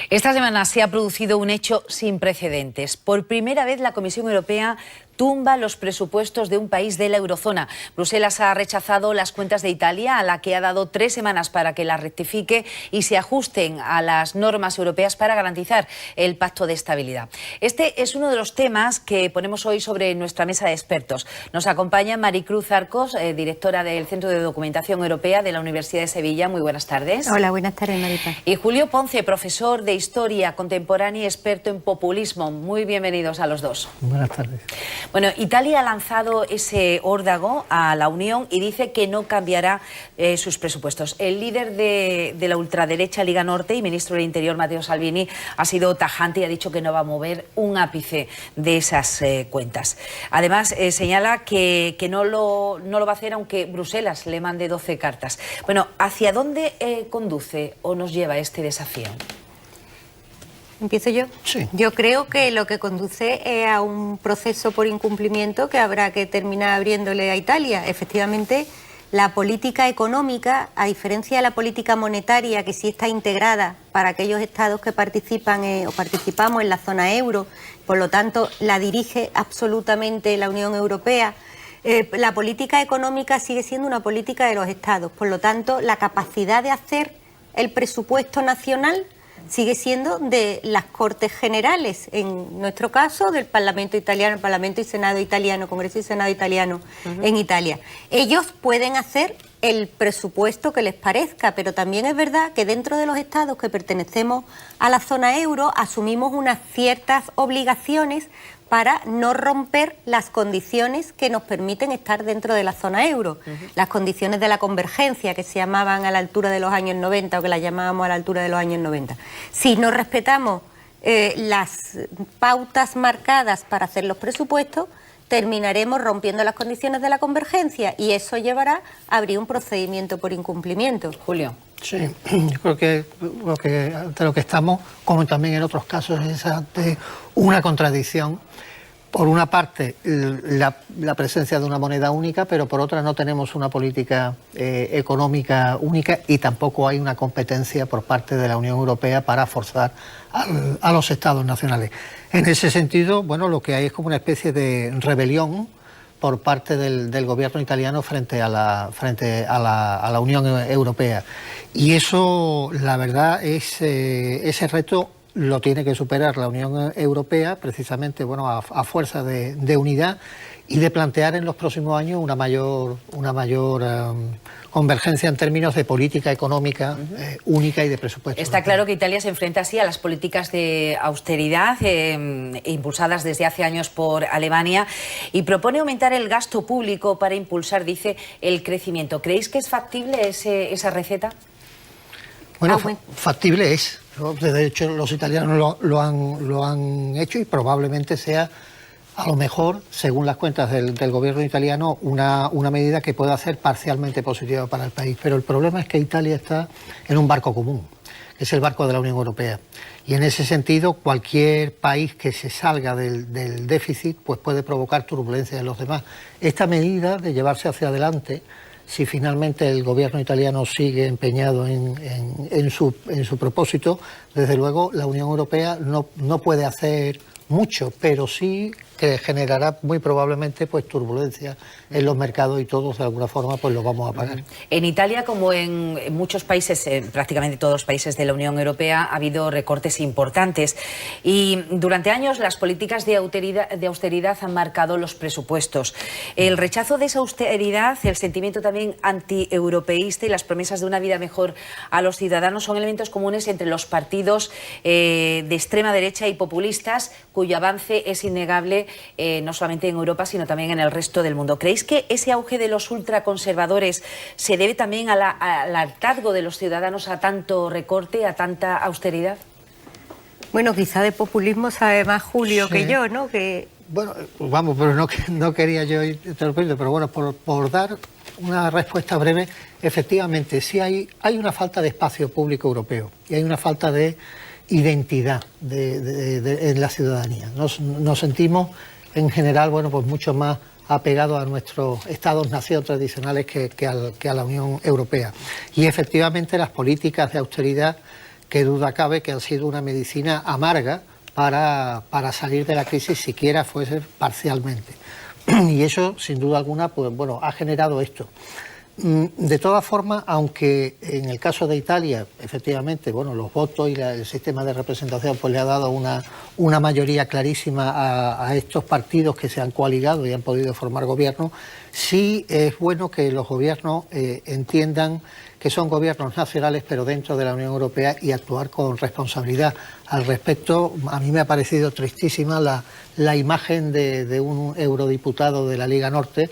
Esta semana se ha producido un hecho sin precedentes. Por primera vez la Comisión Europea tumba los presupuestos de un país de la eurozona. Bruselas ha rechazado las cuentas de Italia, a la que ha dado 3 semanas para que las rectifique y se ajusten a las normas europeas para garantizar el pacto de estabilidad. Este es uno de los temas que ponemos hoy sobre nuestra mesa de expertos. Nos acompaña Maricruz Arcos, directora del Centro de Documentación Europea de la Universidad de Sevilla. Muy buenas tardes. Hola, buenas tardes, Marita. Y Julio Ponce, profesor de Historia Contemporánea y experto en populismo. Muy bienvenidos a los dos. Buenas tardes. Bueno, Italia ha lanzado ese órdago a la Unión y dice que no cambiará sus presupuestos. El líder de la ultraderecha Liga Norte y ministro del Interior, Matteo Salvini, ha sido tajante y ha dicho que no va a mover un ápice de esas cuentas. Además, señala que no lo va a hacer aunque Bruselas le mande 12 cartas. Bueno, ¿hacia dónde conduce o nos lleva este desafío? ¿Empiezo yo? Sí. Yo creo que lo que conduce es a un proceso por incumplimiento que habrá que terminar abriéndole a Italia. Efectivamente, la política económica, a diferencia de la política monetaria, que sí está integrada para aquellos estados que participan o participamos en la zona euro, por lo tanto la dirige absolutamente la Unión Europea, la política económica sigue siendo una política de los estados. Por lo tanto, la capacidad de hacer el presupuesto nacional sigue siendo de las Cortes Generales, en nuestro caso del Parlamento italiano, el Parlamento y Senado italiano, Congreso y Senado italiano en Italia. Ellos pueden hacer el presupuesto que les parezca, pero también es verdad que dentro de los estados que pertenecemos a la zona euro asumimos unas ciertas obligaciones para no romper las condiciones que nos permiten estar dentro de la zona euro. Las condiciones de la convergencia, que se llamaban a la altura de los años 90 o que las llamábamos a la altura de los años 90. Si no respetamos las pautas marcadas para hacer los presupuestos, terminaremos rompiendo las condiciones de la convergencia y eso llevará a abrir un procedimiento por incumplimiento. Julio. Sí, yo creo que ante lo que estamos, como también en otros casos, es ante una contradicción. Por una parte, la presencia de una moneda única, pero por otra no tenemos una política económica única y tampoco hay una competencia por parte de la Unión Europea para forzar a los estados nacionales. En ese sentido, bueno, lo que hay es como una especie de rebelión por parte del gobierno italiano frente a la Unión Europea. Y eso, la verdad, ese reto lo tiene que superar la Unión Europea, precisamente, bueno, a fuerza de unidad y de plantear en los próximos años una mayor convergencia en términos de política económica única y de presupuesto. Está claro que Italia se enfrenta así a las políticas de austeridad impulsadas desde hace años por Alemania y propone aumentar el gasto público para impulsar, dice, el crecimiento. ¿Creéis que es factible esa receta? Bueno, factible es. De hecho, los italianos lo han hecho y probablemente sea, a lo mejor, según las cuentas del gobierno italiano, una medida que pueda ser parcialmente positiva para el país. Pero el problema es que Italia está en un barco común, que es el barco de la Unión Europea. Y en ese sentido, cualquier país que se salga del déficit pues puede provocar turbulencia en los demás. Esta medida de llevarse hacia adelante, si finalmente el gobierno italiano sigue empeñado en su propósito, desde luego la Unión Europea no puede hacer mucho, pero sí que generará muy probablemente pues turbulencia en los mercados y todos de alguna forma pues lo vamos a pagar. En Italia, como en muchos países, prácticamente todos los países de la Unión Europea, ha habido recortes importantes y durante años las políticas de austeridad han marcado los presupuestos. El rechazo de esa austeridad, el sentimiento también antieuropeísta y las promesas de una vida mejor a los ciudadanos son elementos comunes entre los partidos de extrema derecha y populistas, cuyo avance es innegable no solamente en Europa, sino también en el resto del mundo. ¿Creéis que ese auge de los ultraconservadores se debe también al hartazgo de los ciudadanos a tanto recorte, a tanta austeridad? Bueno, quizá de populismo sabe más Julio Sí. que yo, ¿no? Bueno, vamos, pero no quería yo interrumpirte, pero bueno, por dar una respuesta breve, efectivamente, sí hay una falta de espacio público europeo y hay una falta de identidad en la ciudadanía. Nos sentimos en general, bueno, pues mucho más apegados a nuestros estados-nación tradicionales que a la Unión Europea. Y efectivamente las políticas de austeridad qué duda cabe que ha sido una medicina amarga para salir de la crisis, siquiera fuese parcialmente. Y eso, sin duda alguna, pues bueno, ha generado esto. De todas formas, aunque en el caso de Italia, efectivamente, bueno, los votos y el sistema de representación pues le ha dado una mayoría clarísima a estos partidos que se han coaligado y han podido formar gobierno, sí es bueno que los gobiernos entiendan que son gobiernos nacionales pero dentro de la Unión Europea y actuar con responsabilidad. Al respecto, a mí me ha parecido tristísima la imagen de un eurodiputado de la Liga Norte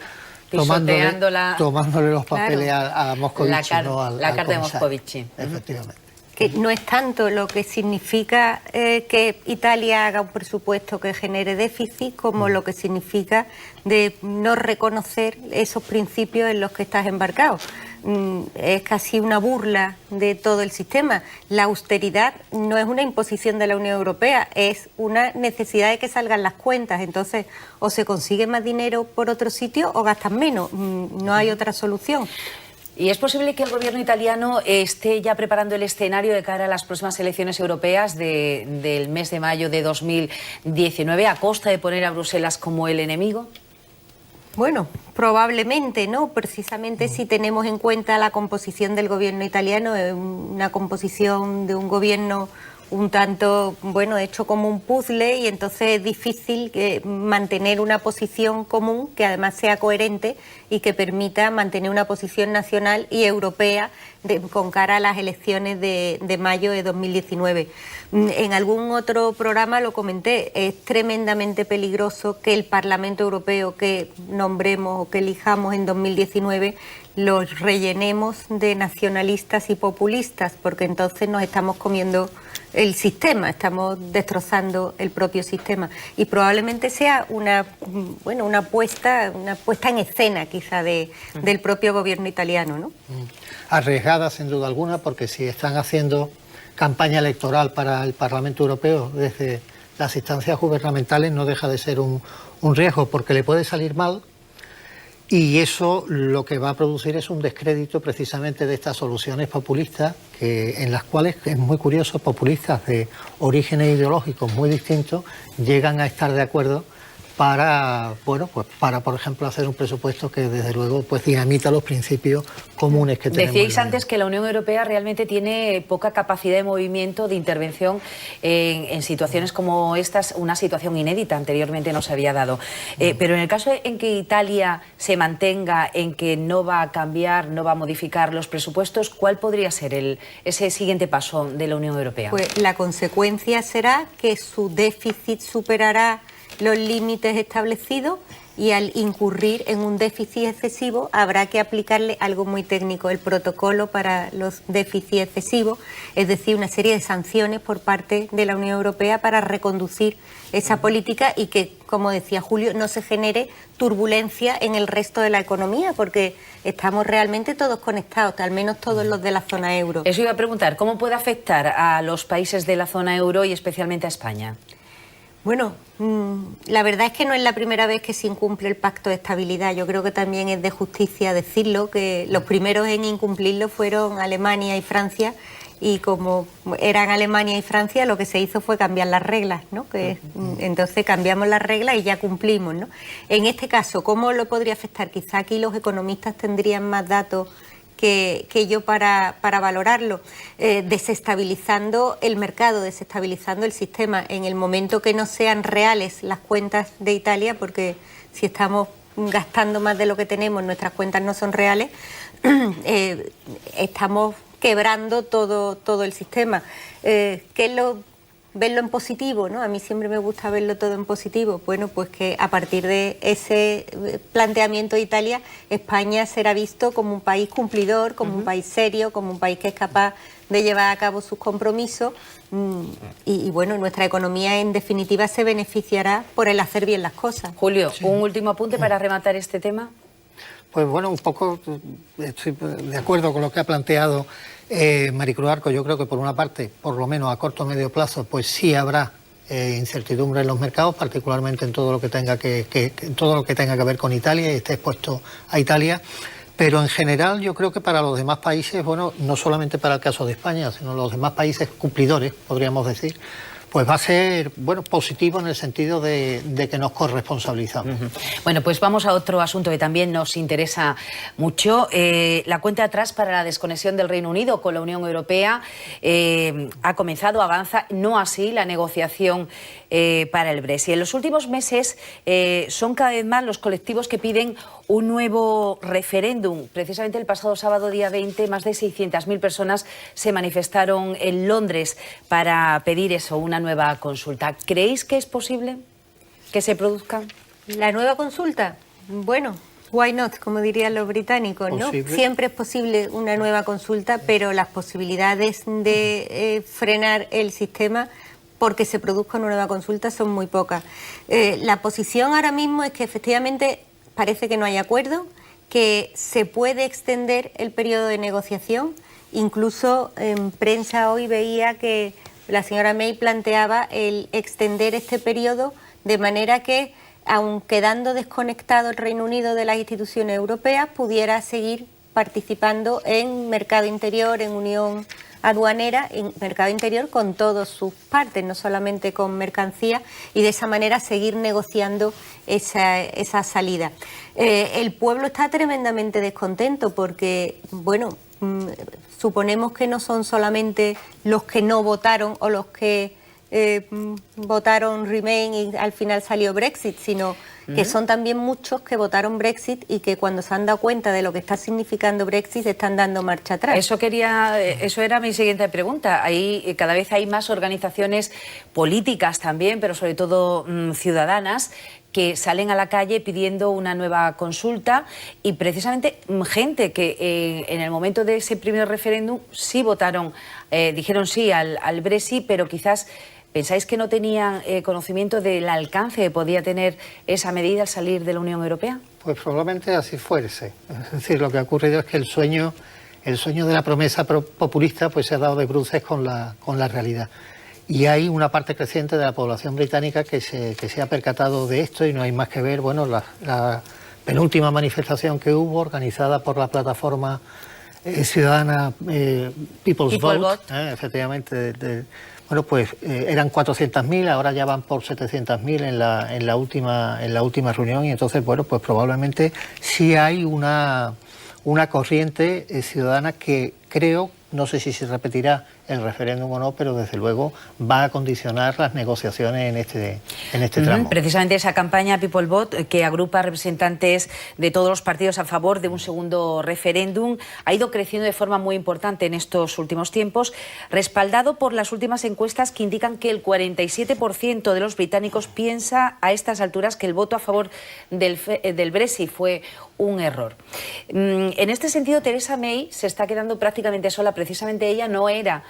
tomándole los papeles a Moscovici, la carta de Moscovici. Efectivamente. Que no es tanto lo que significa que Italia haga un presupuesto que genere déficit como lo que significa de no reconocer esos principios en los que estás embarcado. Es casi una burla de todo el sistema. La austeridad no es una imposición de la Unión Europea, es una necesidad de que salgan las cuentas. Entonces, o se consigue más dinero por otro sitio o gastan menos. No hay otra solución. ¿Y es posible que el gobierno italiano esté ya preparando el escenario de cara a las próximas elecciones europeas del mes de mayo de 2019 a costa de poner a Bruselas como el enemigo? Bueno, probablemente, ¿no? Precisamente si tenemos en cuenta la composición del gobierno italiano, es una composición de un gobierno un tanto, bueno, hecho como un puzzle, y entonces es difícil mantener una posición común que además sea coherente y que permita mantener una posición nacional y europea con cara a las elecciones de mayo de 2019. En algún otro programa lo comenté, es tremendamente peligroso que el Parlamento Europeo que nombremos o que elijamos en 2019 los rellenemos de nacionalistas y populistas, porque entonces nos estamos comiendo el sistema, estamos destrozando el propio sistema, y probablemente sea una puesta en escena quizá del propio gobierno italiano, ¿no? Arriesgada sin duda alguna, porque si están haciendo campaña electoral para el Parlamento Europeo desde las instancias gubernamentales no deja de ser un riesgo, porque le puede salir mal. Y eso lo que va a producir es un descrédito precisamente de estas soluciones populistas, en las cuales, es muy curioso, populistas de orígenes ideológicos muy distintos llegan a estar de acuerdo para, bueno, pues para, por ejemplo, hacer un presupuesto que desde luego pues dinamita los principios comunes que tenemos. Decíais antes que la Unión Europea realmente tiene poca capacidad de movimiento, de intervención en situaciones como estas, una situación inédita, anteriormente no se había dado. Pero en el caso en que Italia se mantenga en que no va a cambiar, no va a modificar los presupuestos, ¿cuál podría ser ese siguiente paso de la Unión Europea? Pues la consecuencia será que su déficit superará los límites establecidos, y al incurrir en un déficit excesivo habrá que aplicarle algo muy técnico, el protocolo para los déficits excesivos, es decir, una serie de sanciones por parte de la Unión Europea para reconducir esa política y que, como decía Julio, no se genere turbulencia en el resto de la economía, porque estamos realmente todos conectados, al menos todos los de la zona euro. Eso iba a preguntar, ¿cómo puede afectar a los países de la zona euro y especialmente a España? Bueno, la verdad es que no es la primera vez que se incumple el Pacto de Estabilidad. Yo creo que también es de justicia decirlo, que los primeros en incumplirlo fueron Alemania y Francia, y como eran Alemania y Francia, lo que se hizo fue cambiar las reglas, ¿no? Entonces cambiamos las reglas y ya cumplimos, ¿no? En este caso, ¿cómo lo podría afectar? Quizá aquí los economistas tendrían más datos que yo para valorarlo, desestabilizando el mercado, desestabilizando el sistema, en el momento que no sean reales las cuentas de Italia, porque si estamos gastando más de lo que tenemos, nuestras cuentas no son reales, estamos quebrando todo el sistema. ¿Qué es verlo en positivo, ¿no? A mí siempre me gusta verlo todo en positivo. Bueno, pues que a partir de ese planteamiento de Italia, España será visto como un país cumplidor, como un país serio, como un país que es capaz de llevar a cabo sus compromisos, y bueno, nuestra economía en definitiva se beneficiará por el hacer bien las cosas. Julio, sí. Un último apunte para rematar este tema. Pues bueno, un poco estoy de acuerdo con lo que ha planteado Maricruz Arco. Yo creo que por una parte, por lo menos a corto o medio plazo, pues sí habrá incertidumbre en los mercados, particularmente en todo lo que tenga que ver con Italia y esté expuesto a Italia. Pero en general yo creo que para los demás países, bueno, no solamente para el caso de España, sino los demás países cumplidores, podríamos decir, pues va a ser, bueno, positivo en el sentido de que nos corresponsabilizamos. Bueno, pues vamos a otro asunto que también nos interesa mucho. La cuenta atrás para la desconexión del Reino Unido con la Unión Europea ha comenzado, avanza, no así la negociación para el Brexit. En los últimos meses son cada vez más los colectivos que piden un nuevo referéndum. Precisamente el pasado sábado, día 20, más de 600.000 personas se manifestaron en Londres para pedir eso, una nueva consulta. ¿Creéis que es posible que se produzca? ¿La nueva consulta? Bueno, why not, como dirían los británicos, ¿no? Siempre es posible una nueva consulta, pero las posibilidades de frenar el sistema porque se produzca una nueva consulta son muy pocas. La posición ahora mismo es que efectivamente parece que no hay acuerdo, que se puede extender el periodo de negociación. Incluso en prensa hoy veía que la señora May planteaba el extender este periodo de manera que, aun quedando desconectado el Reino Unido de las instituciones europeas, pudiera seguir participando en mercado interior, en unión aduanera, en mercado interior con todas sus partes, no solamente con mercancías, y de esa manera seguir negociando esa salida. El pueblo está tremendamente descontento porque, bueno, suponemos que no son solamente los que no votaron o los que votaron Remain y al final salió Brexit, sino que son también muchos que votaron Brexit y que cuando se han dado cuenta de lo que está significando Brexit están dando marcha atrás. Eso era mi siguiente pregunta. Ahí cada vez hay más organizaciones políticas también, pero sobre todo ciudadanas, que salen a la calle pidiendo una nueva consulta, y precisamente gente que en el momento de ese primer referéndum sí votaron, dijeron sí al Brexit, pero quizás ¿pensáis que no tenían conocimiento del alcance que podía tener esa medida al salir de la Unión Europea? Pues probablemente así fuese. Es decir, lo que ha ocurrido es que el sueño de la promesa populista pues se ha dado de bruces con la realidad. Y hay una parte creciente de la población británica que se ha percatado de esto, y no hay más que ver, bueno, la penúltima manifestación que hubo, organizada por la plataforma ciudadana People's Vote. Efectivamente, bueno, pues eran 400.000, ahora ya van por 700.000 en la última reunión, y entonces, bueno, pues probablemente sí hay una corriente ciudadana que creo, no sé si se repetirá el referéndum o no, pero desde luego va a condicionar las negociaciones en este tramo. Precisamente esa campaña People Vote, que agrupa representantes de todos los partidos a favor de un segundo referéndum, ha ido creciendo de forma muy importante en estos últimos tiempos, respaldado por las últimas encuestas que indican que el 47% de los británicos piensa a estas alturas que el voto a favor del Brexit fue un error. En este sentido, Theresa May se está quedando prácticamente sola. Precisamente ella no era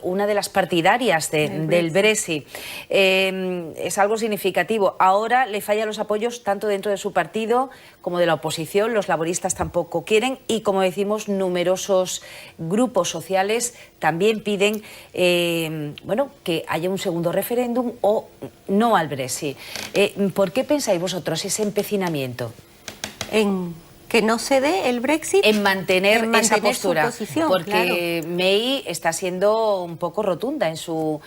una de las partidarias del Brexit. Es algo significativo. Ahora le fallan los apoyos tanto dentro de su partido como de la oposición. Los laboristas tampoco quieren, y, como decimos, numerosos grupos sociales también piden bueno, que haya un segundo referéndum o no al Brexit. ¿Por qué pensáis vosotros ese empecinamiento? En que no se dé el Brexit, en mantener esa postura, su posición, porque claro, May está siendo un poco rotunda en su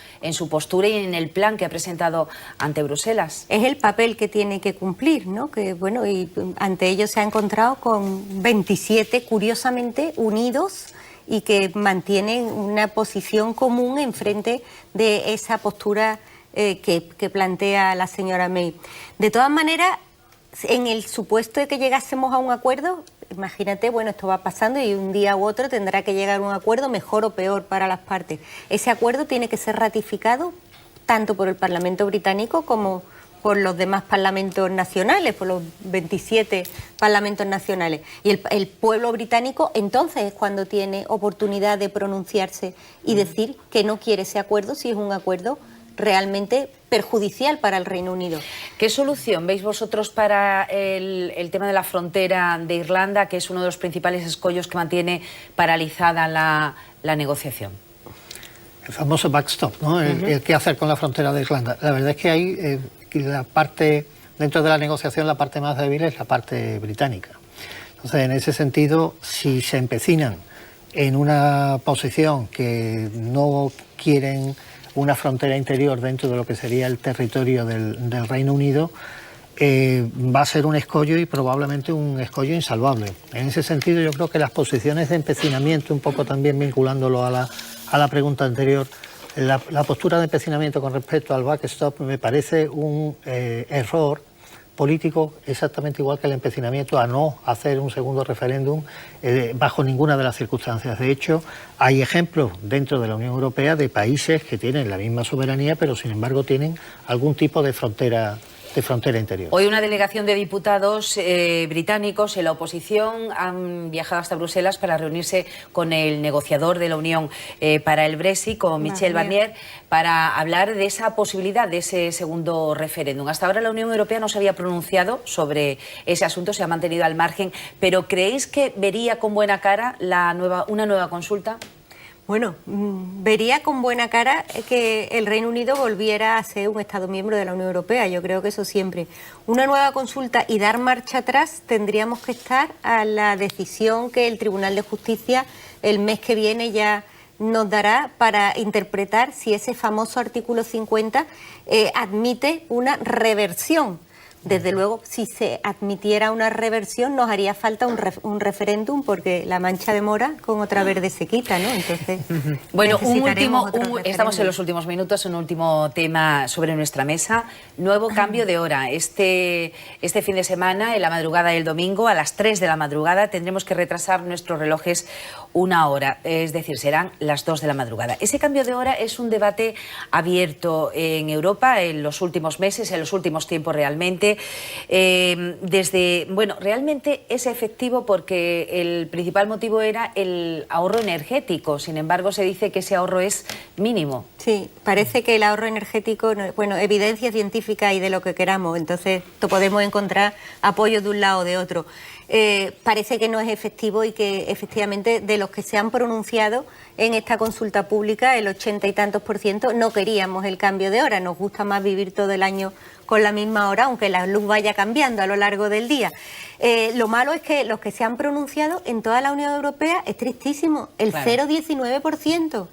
postura y en el plan que ha presentado ante Bruselas. Es el papel que tiene que cumplir, ¿no? Que bueno, y ante ello se ha encontrado con 27, curiosamente, unidos, y que mantienen una posición común en frente de esa postura que plantea la señora May. De todas maneras, en el supuesto de que llegásemos a un acuerdo, imagínate, bueno, esto va pasando y un día u otro tendrá que llegar a un acuerdo, mejor o peor para las partes. Ese acuerdo tiene que ser ratificado tanto por el Parlamento británico como por los demás parlamentos nacionales, por los 27 parlamentos nacionales. Y el pueblo británico entonces es cuando tiene oportunidad de pronunciarse y decir que no quiere ese acuerdo, si es un acuerdo realmente perjudicial para el Reino Unido. ¿Qué solución veis vosotros para el tema de la frontera de Irlanda, que es uno de los principales escollos que mantiene paralizada la negociación? El famoso backstop, ¿no? El qué hacer con la frontera de Irlanda. La verdad es que hay la parte, dentro de la negociación, la parte más débil es la parte británica. Entonces, en ese sentido, si se empecinan en una posición que no quieren una frontera interior dentro de lo que sería el territorio del Reino Unido, va a ser un escollo y probablemente un escollo insalvable. En ese sentido, yo creo que las posiciones de empecinamiento, un poco también vinculándolo a la pregunta anterior, la postura de empecinamiento con respecto al backstop me parece un error político exactamente igual que el empecinamiento a no hacer un segundo referéndum bajo ninguna de las circunstancias. De hecho, hay ejemplos dentro de la Unión Europea de países que tienen la misma soberanía, pero sin embargo tienen algún tipo de frontera interior. Hoy una delegación de diputados británicos en la oposición han viajado hasta Bruselas para reunirse con el negociador de la Unión para el Brexit, con Michel Barnier, para hablar de esa posibilidad de ese segundo referéndum. Hasta ahora la Unión Europea no se había pronunciado sobre ese asunto, se ha mantenido al margen, pero ¿creéis que vería con buena cara una nueva consulta? Bueno, vería con buena cara que el Reino Unido volviera a ser un Estado miembro de la Unión Europea. Yo creo que eso siempre. Una nueva consulta y dar marcha atrás, tendríamos que estar a la decisión que el Tribunal de Justicia el mes que viene ya nos dará para interpretar si ese famoso artículo 50 admite una reversión. Desde luego, si se admitiera una reversión, nos haría falta un referéndum, porque la mancha de mora con otra verde se quita, ¿no? Entonces, bueno, estamos en los últimos minutos, un último tema sobre nuestra mesa. Nuevo cambio de hora. Este fin de semana, en la madrugada del domingo, a las 3 de la madrugada, tendremos que retrasar nuestros relojes una hora, es decir, serán las 2 de la madrugada. Ese cambio de hora es un debate abierto en Europa en los últimos meses, en los últimos tiempos realmente. Realmente es efectivo porque el principal motivo era el ahorro energético. Sin embargo, se dice que ese ahorro es mínimo. Sí, parece que el ahorro energético, bueno, evidencia científica y de lo que queramos, entonces podemos encontrar apoyo de un lado o de otro. Parece que no es efectivo y que efectivamente de los que se han pronunciado en esta consulta pública, el 80 y tantos % no queríamos el cambio de hora. Nos gusta más vivir todo el año con la misma hora, aunque la luz vaya cambiando a lo largo del día. Lo malo es que los que se han pronunciado en toda la Unión Europea es tristísimo, el 0,19%.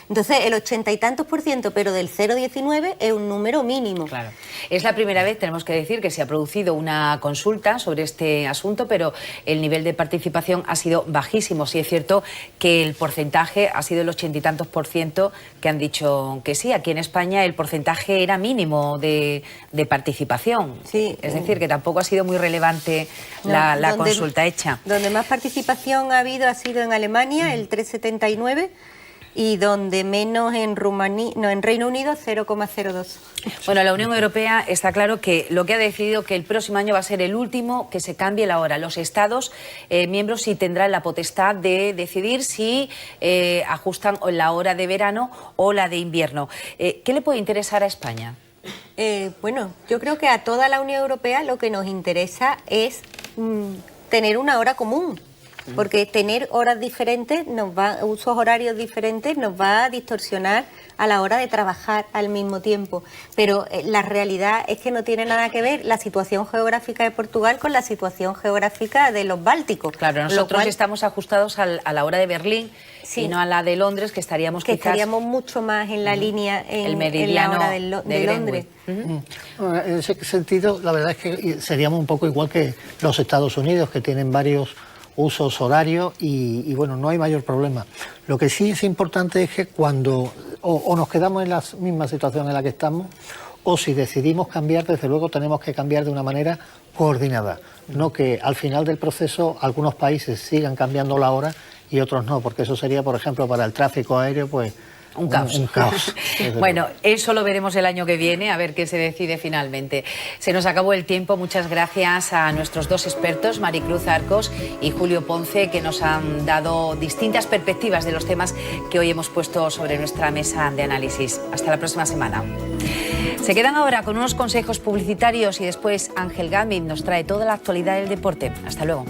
Entonces, el 80 y tantos %, pero del 0,19 es un número mínimo. Claro. Es la primera vez, tenemos que decir, que se ha producido una consulta sobre este asunto, pero el nivel de participación ha sido bajísimo. Sí es cierto que el porcentaje ha sido el 80 y tantos % que han dicho que sí. Aquí en España el porcentaje era mínimo de participación. Sí. Es decir, que tampoco ha sido muy relevante la consulta hecha. Donde más participación ha habido ha sido en Alemania, el 3,79%. Y donde menos en Reino Unido, 0,02. Bueno, la Unión Europea está claro que lo que ha decidido que el próximo año va a ser el último que se cambie la hora. Los Estados miembros sí tendrán la potestad de decidir si ajustan la hora de verano o la de invierno. ¿Qué le puede interesar a España? Bueno, yo creo que a toda la Unión Europea lo que nos interesa es tener una hora común. Porque tener horas diferentes, usos horarios diferentes, nos va a distorsionar a la hora de trabajar al mismo tiempo. Pero la realidad es que no tiene nada que ver la situación geográfica de Portugal con la situación geográfica de los Bálticos. Claro, nosotros estamos ajustados a la hora de Berlín, sí, y no a la de Londres, que estaríamos estaríamos mucho más en la línea, en la hora de Londres. En ese sentido, la verdad es que seríamos un poco igual que los Estados Unidos, que tienen varios usos horarios y bueno, no hay mayor problema. Lo que sí es importante es que cuando o nos quedamos en la misma situación en la que estamos, o si decidimos cambiar, desde luego tenemos que cambiar de una manera coordinada, no que al final del proceso algunos países sigan cambiando la hora y otros no, porque eso sería, por ejemplo, para el tráfico aéreo, pues un caos. Bueno, eso lo veremos el año que viene, a ver qué se decide finalmente. Se nos acabó el tiempo. Muchas gracias a nuestros dos expertos, Maricruz Arcos y Julio Ponce, que nos han dado distintas perspectivas de los temas que hoy hemos puesto sobre nuestra mesa de análisis. Hasta la próxima semana. Se quedan ahora con unos consejos publicitarios y después Ángel Gámez nos trae toda la actualidad del deporte. Hasta luego.